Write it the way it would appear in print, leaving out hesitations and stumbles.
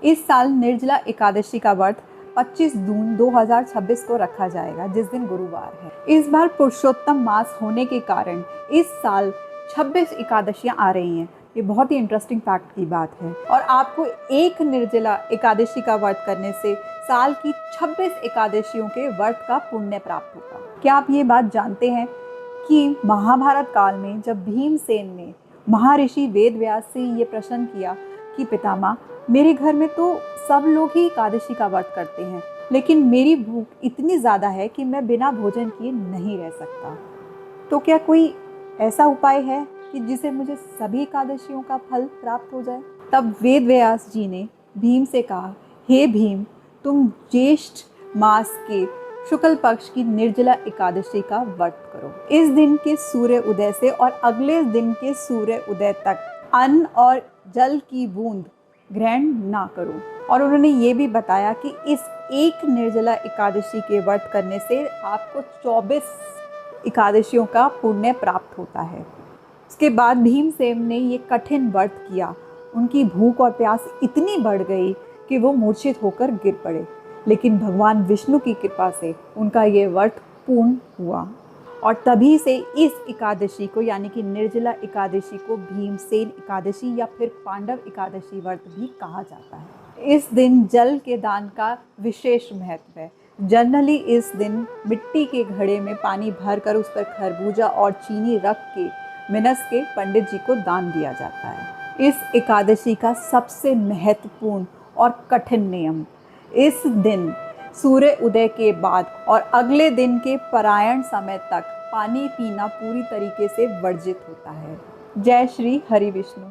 इस साल निर्जला एकादशी का व्रत 25 जून 2026 को रखा जाएगा, जिस दिन गुरुवार है। इस बार पुरुषोत्तम मास होने के कारण इस साल 26 एकादशियां आ रही हैं। ये बहुत ही इंटरेस्टिंग फैक्ट की बात है। और आपको एक निर्जला एकादशी का व्रत करने से साल की 26 एकादशियों के व्रत का पुण्य प्राप्त होगा। क्या आप ये बात जानते हैं कि महाभारत काल में जब भीमसेन ने महर्षि वेदव्यास से ये प्रश्न किया कि पितामह, मेरे घर में तो सब लोग ही एकादशी का व्रत करते हैं, लेकिन मेरी भूख इतनी ज़्यादा है कि मैं बिना भोजन किए नहीं रह सकता, तो क्या कोई ऐसा उपाय है कि जिसे मुझे सभी एकादशियों का फल प्राप्त हो जाए? तब वेदव्यास जी ने भीम से कहा, हे भीम, तुम ज्येष्ठ मास के शुक्ल पक्ष की निर्जला एकादशी का व्रत करो। इस दिन के सूर्य उदय से और अगले दिन के सूर्य उदय तक अन्न और जल की बूंद ग्रहण ना करो। और उन्होंने ये भी बताया कि इस एक निर्जला एकादशी के व्रत करने से आपको 24 एकादशियों का पुण्य प्राप्त होता है। उसके बाद भीमसेन ने ये कठिन व्रत किया। उनकी भूख और प्यास इतनी बढ़ गई कि वो मूर्छित होकर गिर पड़े, लेकिन भगवान विष्णु की कृपा से उनका ये व्रत पूर्ण हुआ और तभी से इस एकादशी को यानी कि निर्जला एकादशी को भीमसेन एकादशी या फिर पांडव एकादशी व्रत भी कहा जाता है। इस दिन जल के दान का विशेष महत्व है। जनरली इस दिन मिट्टी के घड़े में पानी भरकर उस पर खरबूजा और चीनी रख के मिनस के पंडित जी को दान दिया जाता है। इस एकादशी का सबसे महत्वपूर्ण और कठिन नियम, इस दिन सूर्य उदय के बाद और अगले दिन के परायण समय तक पानी पीना पूरी तरीके से वर्जित होता है। जय श्री हरि विष्णु।